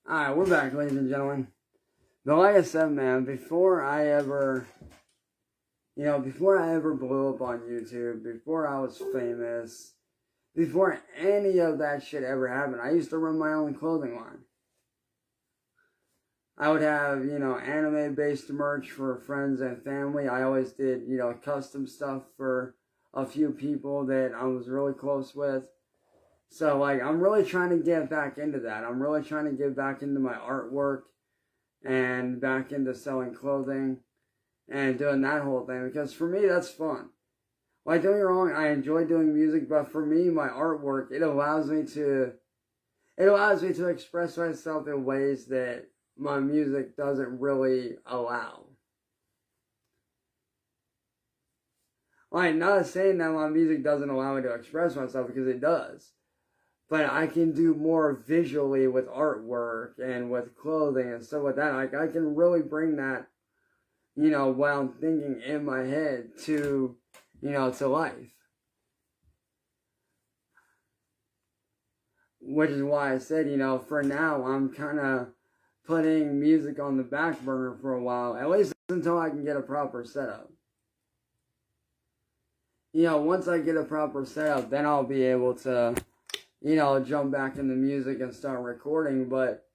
Alright, we're back, ladies and gentlemen. But like I said, man, before I ever blew up on YouTube, before I was famous, before any of that shit ever happened, I used to run my own clothing line. I would have, anime-based merch for friends and family. I always did, custom stuff for a few people that I was really close with. So, like, I'm really trying to get back into that. I'm really trying to get back into my artwork and back into selling clothing and doing that whole thing. Because for me, that's fun. Like, don't get me wrong, I enjoy doing music, but for me, my artwork, it allows me to express myself in ways that my music doesn't really allow. Like, not saying that my music doesn't allow me to express myself, because it does. But I can do more visually with artwork and with clothing and stuff like that. Like, I can really bring that, what I'm thinking in my head to life. Which is why I said, for now, I'm kind of putting music on the back burner for a while, at least until I can get a proper setup. Once I get a proper setup, then I'll be able to, jump back into music and start recording. But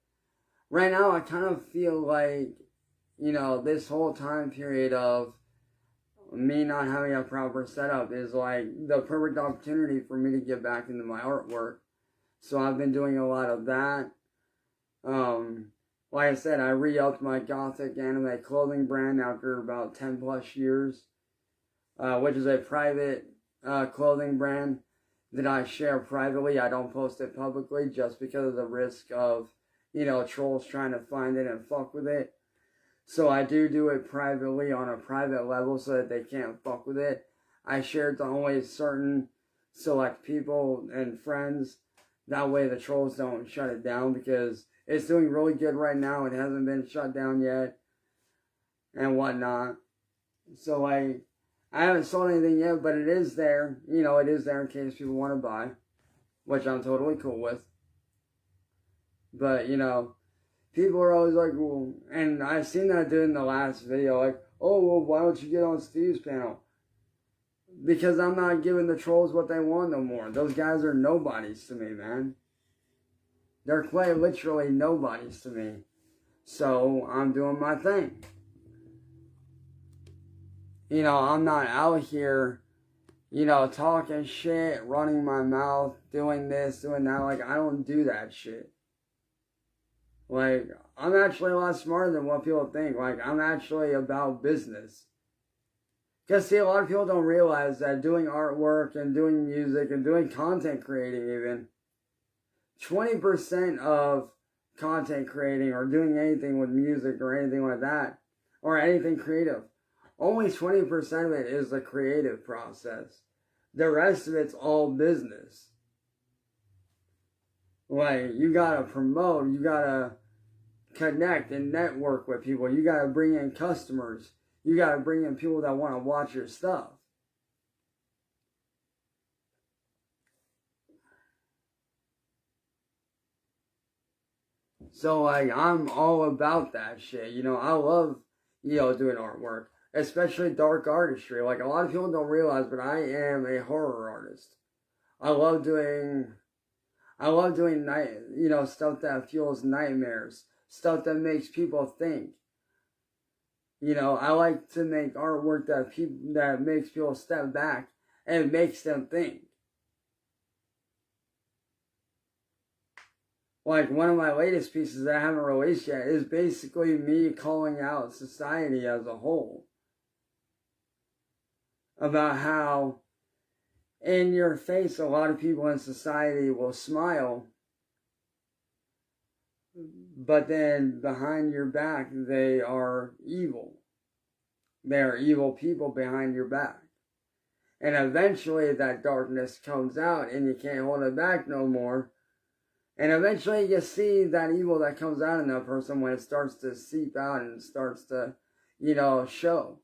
right now, I kind of feel like, this whole time period of me not having a proper setup is like the perfect opportunity for me to get back into my artwork. So I've been doing a lot of that. Like I said, I re-upped my gothic anime clothing brand after about 10 plus years, which is a private clothing brand that I share privately. I don't post it publicly just because of the risk of, trolls trying to find it and fuck with it. So I do it privately on a private level so that they can't fuck with it. I share it to only certain select people and friends. That way the trolls don't shut it down, because it's doing really good right now. It hasn't been shut down yet and whatnot. So I haven't sold anything yet, but it is there. It is there in case people want to buy, which I'm totally cool with. But, people are always like, well, and I've seen that dude in the last video, like, oh, well, why don't you get on Steve's panel? Because I'm not giving the trolls what they want no more. Those guys are nobodies to me, man. They're quite literally nobodies to me. So I'm doing my thing. I'm not out here, talking shit, running my mouth, doing this, doing that. Like, I don't do that shit. Like, I'm actually a lot smarter than what people think. Like, I'm actually about business. Because, see, a lot of people don't realize that doing artwork and doing music and doing content creating even, 20% of content creating or doing anything with music or anything like that, or anything creative, only 20% of it is the creative process. The rest of it's all business. Like, you gotta promote, you gotta connect and network with people, you gotta bring in customers, you gotta bring in people that want to watch your stuff. So, like, I'm all about that shit. I love, doing artwork, especially dark artistry. Like, a lot of people don't realize, but I am a horror artist. I love doing night, stuff that fuels nightmares, stuff that makes people think. I like to make artwork that makes people step back and makes them think. Like, one of my latest pieces that I haven't released yet is basically me calling out society as a whole. About how in your face a lot of people in society will smile, but then behind your back they are evil. They are evil people behind your back. And eventually that darkness comes out and you can't hold it back no more. And eventually you see that evil that comes out in that person when it starts to seep out and starts to, show.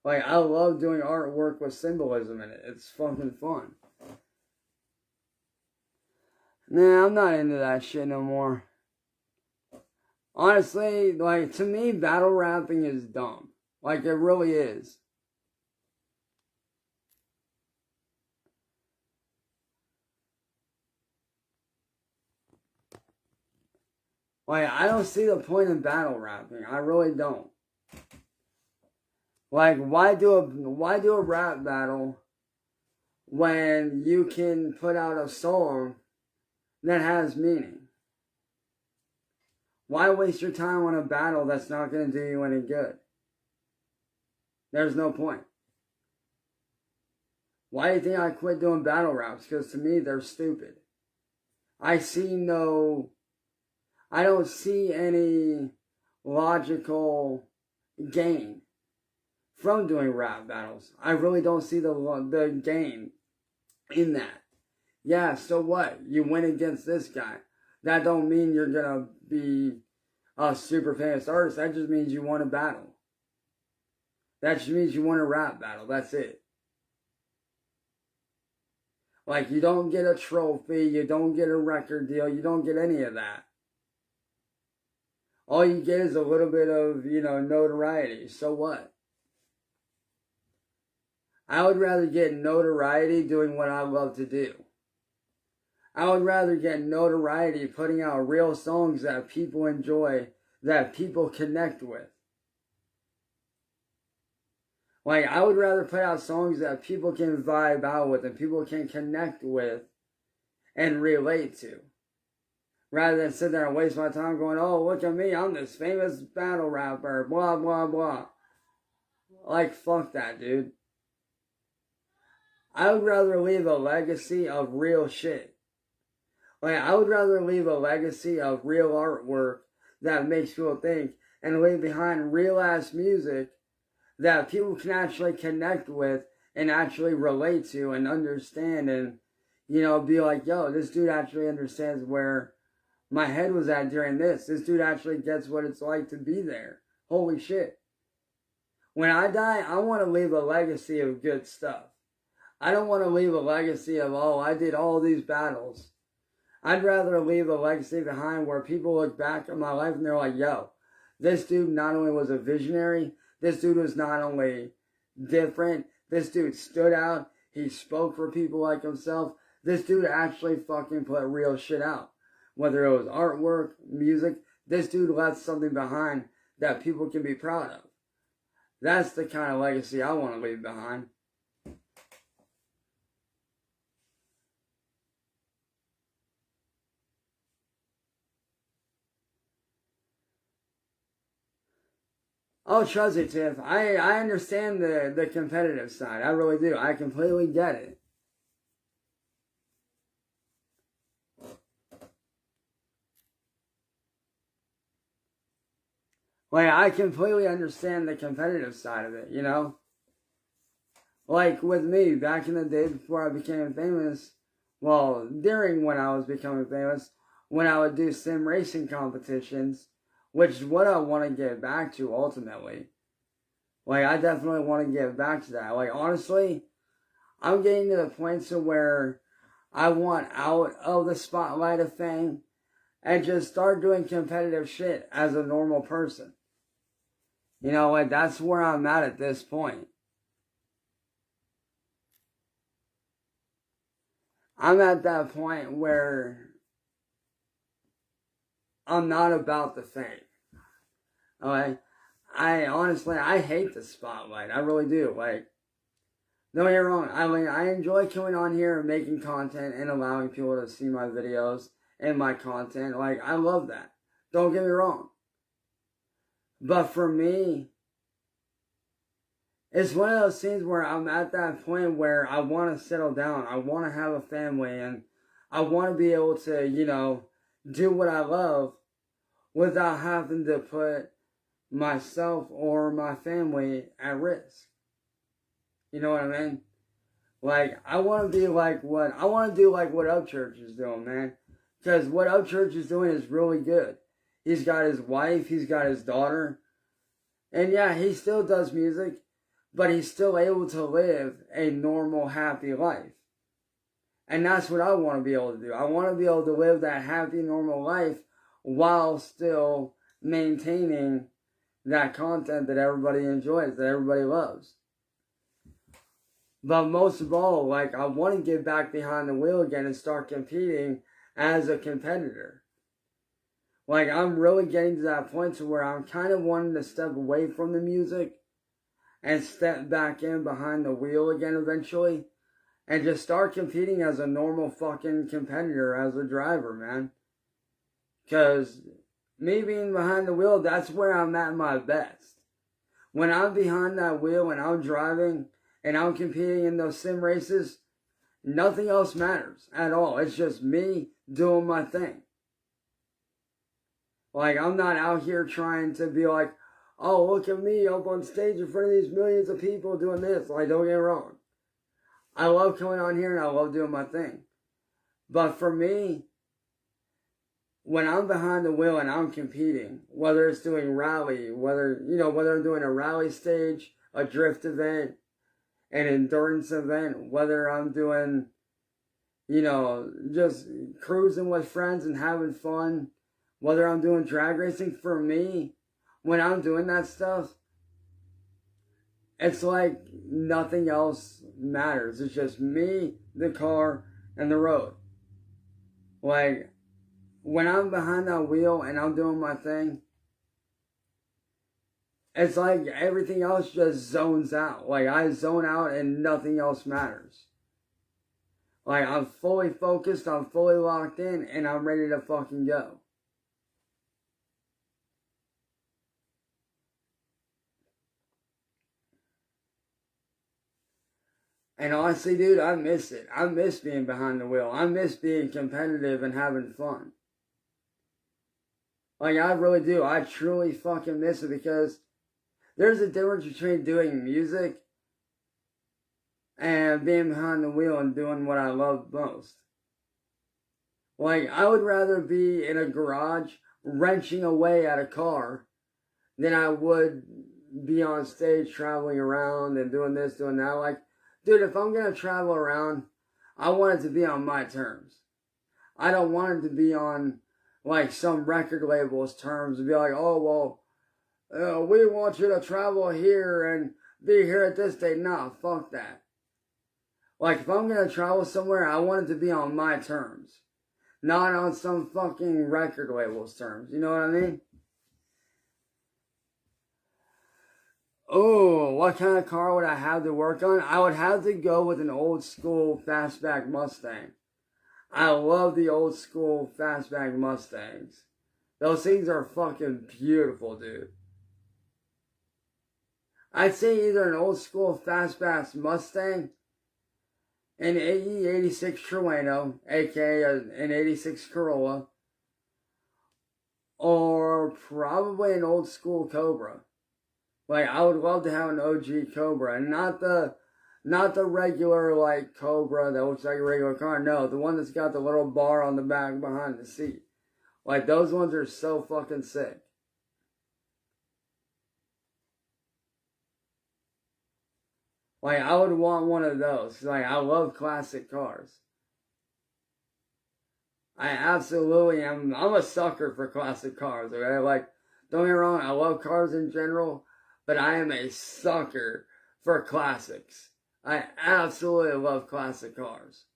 Like, I love doing artwork with symbolism in it. It's fucking fun. Nah, I'm not into that shit no more. Honestly, like, to me, battle rapping is dumb. Like, it really is. Like, I don't see the point in battle rapping. I really don't. Like, why do a rap battle when you can put out a song that has meaning? Why waste your time on a battle that's not going to do you any good? There's no point. Why do you think I quit doing battle raps? Because to me, they're stupid. I don't see any logical gain from doing rap battles. I really don't see the gain in that. Yeah, so what? You win against this guy. That don't mean you're gonna be a super famous artist. That just means you won a battle. That just means you won a rap battle. That's it. Like, you don't get a trophy, you don't get a record deal, you don't get any of that. All you get is a little bit of, notoriety. So what? I would rather get notoriety doing what I love to do. I would rather get notoriety putting out real songs that people enjoy, that people connect with. Like, I would rather put out songs that people can vibe out with and people can connect with and relate to. Rather than sit there and waste my time going, oh, look at me, I'm this famous battle rapper, blah, blah, blah. Like, fuck that, dude. I would rather leave a legacy of real shit. Like, I would rather leave a legacy of real artwork that makes people think and leave behind real-ass music that people can actually connect with and actually relate to and understand and, be like, yo, this dude actually understands where my head was at during this. This dude actually gets what it's like to be there. Holy shit. When I die, I want to leave a legacy of good stuff. I don't want to leave a legacy of, oh, I did all these battles. I'd rather leave a legacy behind where people look back at my life and they're like, yo, this dude not only was a visionary, this dude was not only different, this dude stood out, he spoke for people like himself, this dude actually fucking put real shit out. Whether it was artwork, music, this dude left something behind that people can be proud of. That's the kind of legacy I want to leave behind. Oh, trust me, Tiff. I understand the competitive side. I really do. I completely get it. Like, I completely understand the competitive side of it, Like, with me, back in the day before I became famous, well, during when I was becoming famous, when I would do sim racing competitions, which is what I want to get back to ultimately. Like, I definitely want to get back to that. Like, honestly, I'm getting to the point to where I want out of the spotlight of fame and just start doing competitive shit as a normal person. Like, that's where I'm at this point. I'm at that point where I'm not about the fame. Okay? I hate the spotlight. I really do. Like, don't get me wrong. I enjoy coming on here and making content and allowing people to see my videos and my content. Like, I love that. Don't get me wrong. But for me, it's one of those things where I'm at that point where I want to settle down. I want to have a family and I want to be able to, do what I love without having to put myself or my family at risk. You know what I mean? Like, I want to be like what Upchurch is doing, man. Because what Upchurch is doing is really good. He's got his wife, he's got his daughter. And yeah, he still does music, but he's still able to live a normal, happy life. And that's what I want to be able to do. I want to be able to live that happy, normal life while still maintaining that content that everybody enjoys, that everybody loves. But most of all, like, I want to get back behind the wheel again and start competing as a competitor. Like, I'm really getting to that point to where I'm kind of wanting to step away from the music and step back in behind the wheel again eventually. And just start competing as a normal fucking competitor, as a driver, man. Because me being behind the wheel, that's where I'm at my best. When I'm behind that wheel and I'm driving and I'm competing in those sim races, nothing else matters at all. It's just me doing my thing. Like, I'm not out here trying to be like, oh, look at me up on stage in front of these millions of people doing this. Like, don't get me wrong. I love coming on here and I love doing my thing. But for me, when I'm behind the wheel and I'm competing, whether it's doing rally, whether I'm doing a rally stage, a drift event, an endurance event, whether I'm doing, just cruising with friends and having fun, whether I'm doing drag racing, for me, when I'm doing that stuff, it's like nothing else matters. It's just me, the car, and the road. Like, when I'm behind that wheel and I'm doing my thing, it's like everything else just zones out. Like, I zone out and nothing else matters. Like, I'm fully focused, I'm fully locked in, and I'm ready to fucking go. And honestly, dude, I miss it. I miss being behind the wheel. I miss being competitive and having fun. Like, I really do. I truly fucking miss it, because there's a difference between doing music and being behind the wheel and doing what I love most. Like, I would rather be in a garage wrenching away at a car than I would be on stage traveling around and doing this, doing that. Like, dude, if I'm going to travel around, I want it to be on my terms. I don't want it to be on, like, some record label's terms to be like, oh, well, we want you to travel here and be here at this date. Nah, fuck that. Like, if I'm going to travel somewhere, I want it to be on my terms. Not on some fucking record label's terms. You know what I mean? Oh, what kind of car would I have to work on? I would have to go with an old school fastback Mustang. I love the old school fastback Mustangs. Those things are fucking beautiful, dude. I'd say either an old school fastback Mustang, an AE 86 Trueno, aka an 86 Corolla, or probably an old school Cobra. Like, I would love to have an OG Cobra, and not the regular, like, Cobra that looks like a regular car. No, the one that's got the little bar on the back behind the seat. Like, those ones are so fucking sick. Like, I would want one of those, 'cause, like, I love classic cars. I absolutely am. I'm a sucker for classic cars, okay? Like, don't get me wrong, I love cars in general, but I am a sucker for classics. I absolutely love classic cars.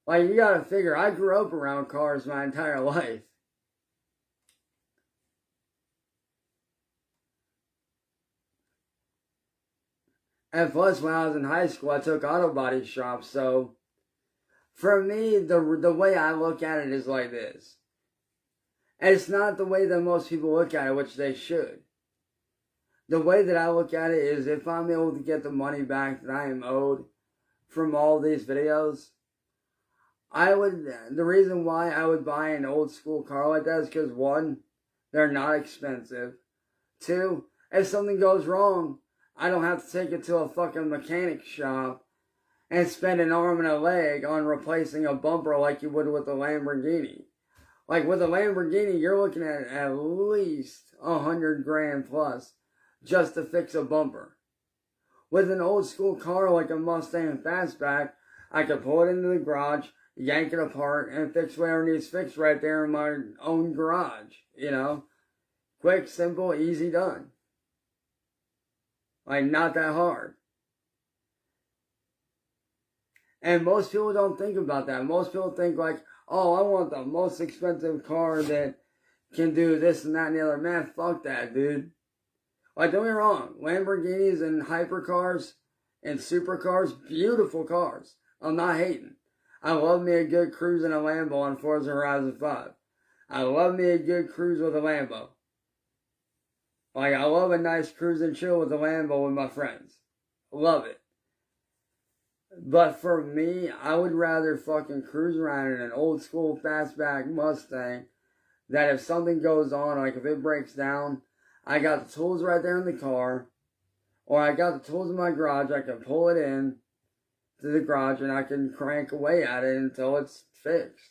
Like, you gotta figure, I grew up around cars my entire life. And plus, when I was in high school, I took auto body shops, so for me, the way I look at it is like this. And it's not the way that most people look at it, which they should. The way that I look at it is, if I'm able to get the money back that I am owed from all these videos, the reason why I would buy an old school car like that is because, one, they're not expensive. Two, if something goes wrong, I don't have to take it to a fucking mechanic shop and spend an arm and a leg on replacing a bumper like you would with a Lamborghini. Like, with a Lamborghini, you're looking at least $100,000 plus just to fix a bumper. With an old school car like a Mustang Fastback, I could pull it into the garage, yank it apart, and fix whatever needs fixed right there in my own garage, you know? Quick, simple, easy done. Like, not that hard. And most people don't think about that. Most people think like, oh, I want the most expensive car that can do this and that and the other. Man, fuck that, dude. Like, don't get me wrong. Lamborghinis and hypercars and supercars, beautiful cars. I'm not hating. I love me a good cruise in a Lambo on Forza Horizon 5. I love me a good cruise with a Lambo. Like, I love a nice cruise and chill with a Lambo with my friends. Love it. But for me, I would rather fucking cruise around in an old school fastback Mustang that if something goes on, like if it breaks down, I got the tools right there in the car, or I got the tools in my garage, I can pull it in to the garage and I can crank away at it until it's fixed.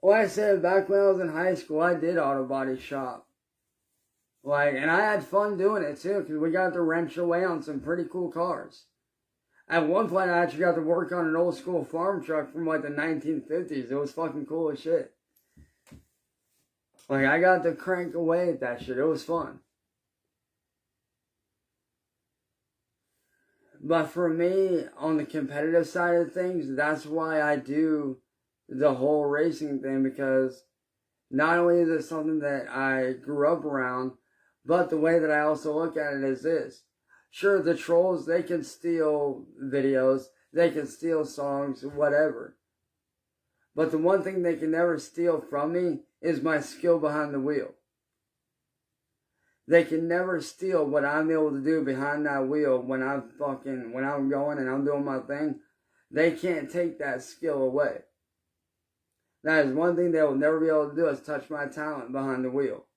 Like I said, back when I was in high school, I did auto body shop. Like, and I had fun doing it too, because we got to wrench away on some pretty cool cars. At one point, I actually got to work on an old school farm truck from like the 1950s. It was fucking cool as shit. Like, I got to crank away at that shit. It was fun. But for me, on the competitive side of things, that's why I do the whole racing thing, because not only is it something that I grew up around, but the way that I also look at it is this. Sure, the trolls, they can steal videos, they can steal songs, whatever. But the one thing they can never steal from me is my skill behind the wheel. They can never steal what I'm able to do behind that wheel when I'm going and I'm doing my thing. They can't take that skill away. That is one thing they will never be able to do, is touch my talent behind the wheel.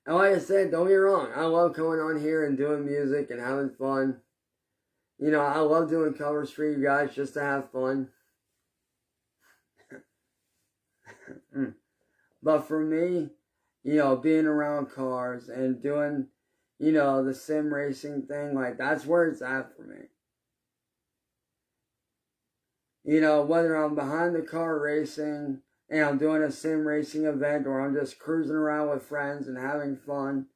And like I said, don't get me wrong, I love coming on here and doing music and having fun. You know, I love doing covers for you guys just to have fun. But for me, you know, being around cars and doing, you know, the sim racing thing, like, that's where it's at for me. You know, whether I'm behind the car racing and I'm doing a sim racing event, or I'm just cruising around with friends and having fun,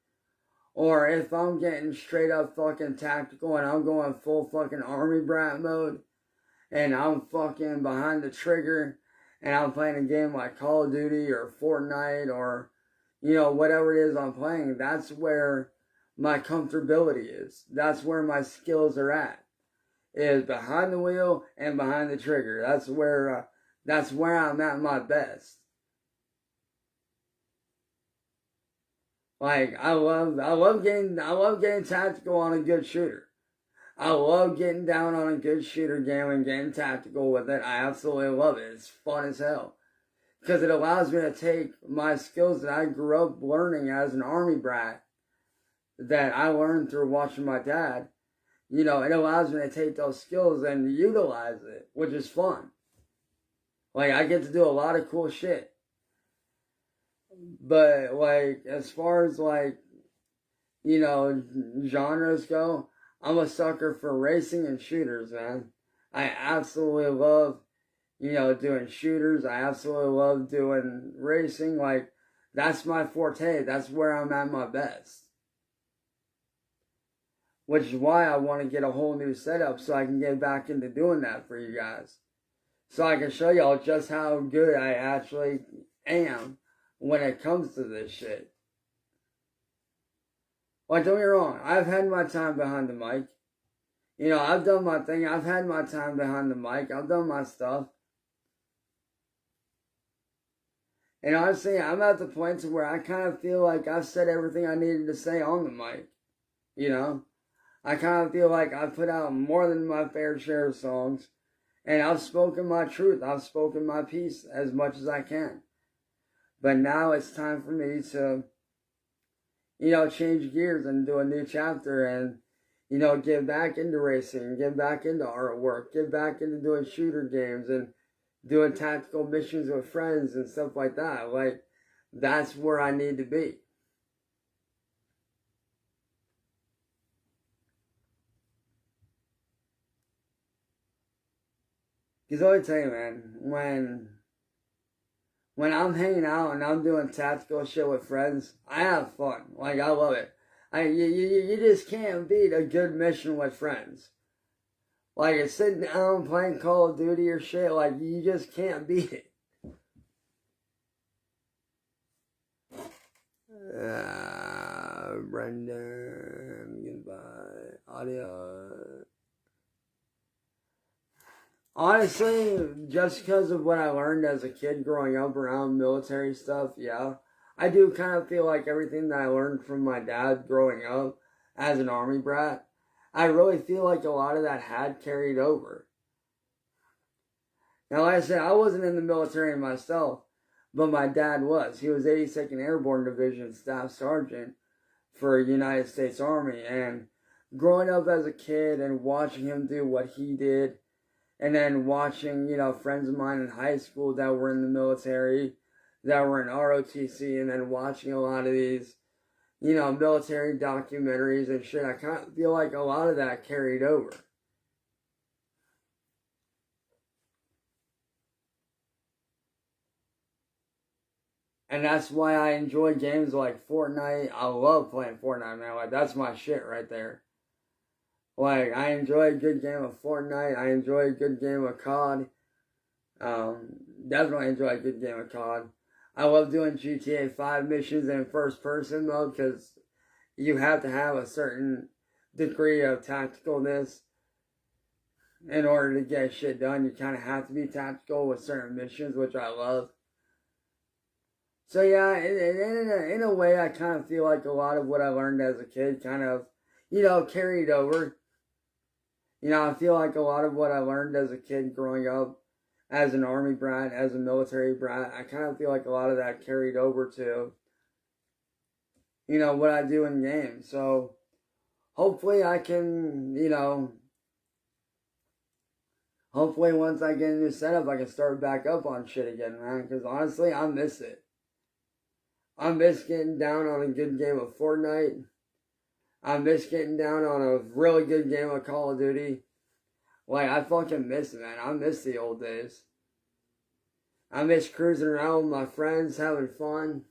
or if I'm getting straight up fucking tactical and I'm going full fucking army brat mode and I'm fucking behind the trigger and I'm playing a game like Call of Duty or Fortnite or, you know, whatever it is I'm playing, that's where my comfortability is. That's where my skills are at. Is behind the wheel and behind the trigger. That's where I'm at my best. Like, I love getting tactical on a good shooter. I love getting down on a good shooter game and getting tactical with it. I absolutely love it. It's fun as hell. Because it allows me to take my skills that I grew up learning as an army brat, that I learned through watching my dad. You know, it allows me to take those skills and utilize it, which is fun. Like, I get to do a lot of cool shit. But, like, as far as, like, you know, genres go, I'm a sucker for racing and shooters, man. I absolutely love, you know, doing shooters. I absolutely love doing racing. Like, that's my forte. That's where I'm at my best. Which is why I want to get a whole new setup so I can get back into doing that for you guys. So I can show y'all just how good I actually am when it comes to this shit. Like, don't get me wrong, I've had my time behind the mic. You know, I've done my thing. I've had my time behind the mic. I've done my stuff. And honestly, I'm at the point to where I kind of feel like I've said everything I needed to say on the mic. You know? I kind of feel like I've put out more than my fair share of songs. And I've spoken my truth. I've spoken my piece as much as I can. But now it's time for me to change gears and do a new chapter and, get back into racing, get back into artwork, get back into doing shooter games and doing tactical missions with friends and stuff like that. Like, that's where I need to be. Because let me tell you, man, when I'm hanging out and I'm doing tactical shit with friends, I have fun. Like, I love it. You just can't beat a good mission with friends. Like, it's sitting down playing Call of Duty or shit, like, you just can't beat it. Brendan, goodbye. Audio. Honestly, just because of what I learned as a kid growing up around military stuff, yeah. I do kind of feel like everything that I learned from my dad growing up as an Army brat, I really feel like a lot of that had carried over. Now, like I said, I wasn't in the military myself, but my dad was. He was 82nd Airborne Division Staff Sergeant for United States Army, and growing up as a kid and watching him do what he did, and then watching, friends of mine in high school that were in the military, that were in ROTC, and then watching a lot of these, military documentaries and shit, I kind of feel like a lot of that carried over. And that's why I enjoy games like Fortnite. I love playing Fortnite, man. Like, that's my shit right there. Like, I enjoy a good game of Fortnite. I enjoy a good game of COD. Definitely enjoy a good game of COD. I love doing GTA 5 missions in first person mode because you have to have a certain degree of tacticalness in order to get shit done. You kind of have to be tactical with certain missions, which I love. So yeah, in a way, I kind of feel like a lot of what I learned as a kid kind of, carried over. I feel like a lot of what I learned as a kid growing up, as an Army brat, as a military brat, I kind of feel like a lot of that carried over to, what I do in games. So, hopefully I can, hopefully once I get a new setup, I can start back up on shit again, man. Because honestly, I miss it. I miss getting down on a good game of Fortnite. I miss getting down on a really good game of Call of Duty. Like, I fucking miss it, man. I miss the old days. I miss cruising around with my friends, having fun.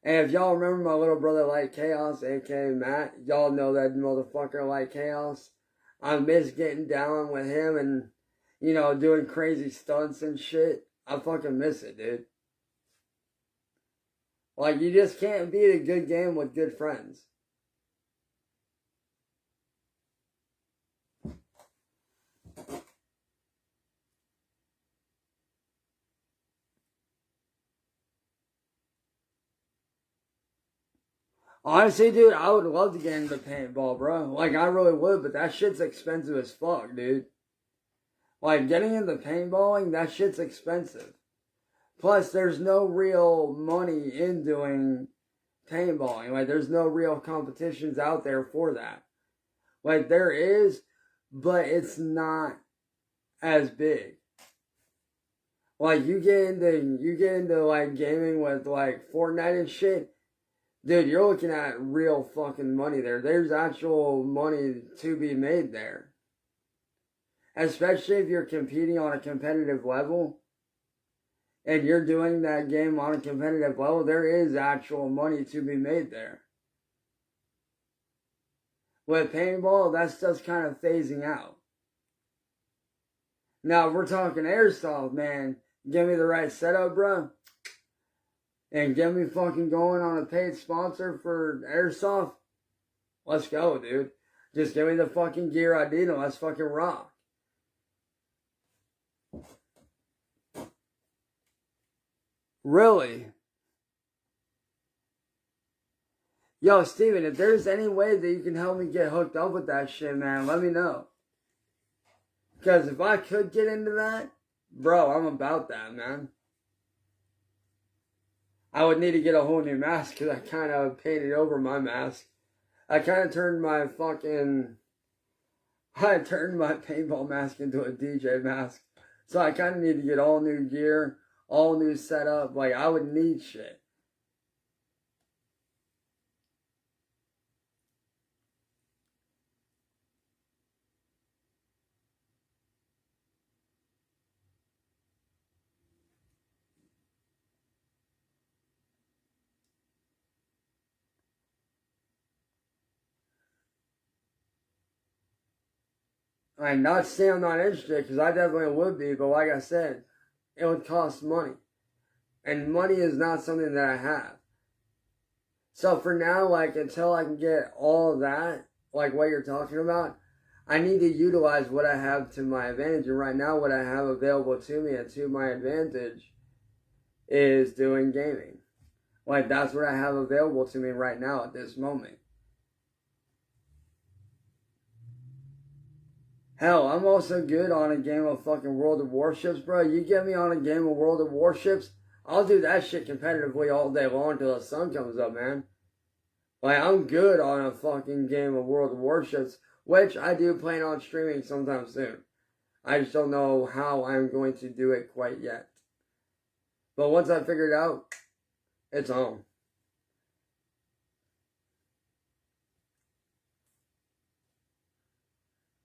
And if y'all remember my little brother Light Chaos, aka Matt, y'all know that motherfucker Light Chaos. I miss getting down with him and, doing crazy stunts and shit. I fucking miss it, dude. Like, you just can't beat a good game with good friends. Honestly, dude, I would love to get into paintball, bro. Like, I really would, but that shit's expensive as fuck, dude. Like, getting into paintballing, that shit's expensive. Plus, there's no real money in doing paintballing. Like, there's no real competitions out there for that. Like, there is, but it's not as big. Like, you get into like gaming with like Fortnite and shit, dude, you're looking at real fucking money there. There's actual money to be made there. Especially if you're competing on a competitive level and you're doing that game on a competitive level, there is actual money to be made there. With paintball, that's just kind of phasing out. Now, if we're talking airsoft, man, give me the right setup, bro. And get me fucking going on a paid sponsor for airsoft. Let's go, dude. Just give me the fucking gear I need and let's fucking rock. Really? Yo, Steven, if there's any way that you can help me get hooked up with that shit, man, let me know. Because if I could get into that, bro, I'm about that, man. I would need to get a whole new mask because I kind of painted over my mask. I kind of turned my paintball mask into a DJ mask. So I kind of need to get all new gear, all new setup. Like, I would need shit. I'm not saying I'm not interested, because I definitely would be, but like I said, it would cost money. And money is not something that I have. So for now, like, until I can get all of that, like what you're talking about, I need to utilize what I have to my advantage. And right now, what I have available to me and to my advantage is doing gaming. Like, that's what I have available to me right now at this moment. Hell, I'm also good on a game of fucking World of Warships, bro. You get me on a game of World of Warships, I'll do that shit competitively all day long until the sun comes up, man. Like, I'm good on a fucking game of World of Warships, which I do plan on streaming sometime soon. I just don't know how I'm going to do it quite yet. But once I figure it out, it's on.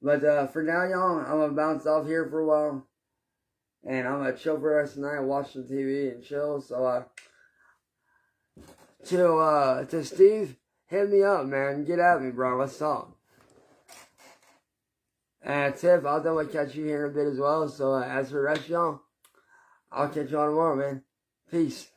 But for now, y'all, I'm going to bounce off here for a while. And I'm going to chill for the rest of the night, watch some TV and chill. So, to Steve, hit me up, man. Get at me, bro. Let's talk. And Tiff, I'll definitely catch you here in a bit as well. So, as for the rest of y'all, I'll catch you on tomorrow, man. Peace.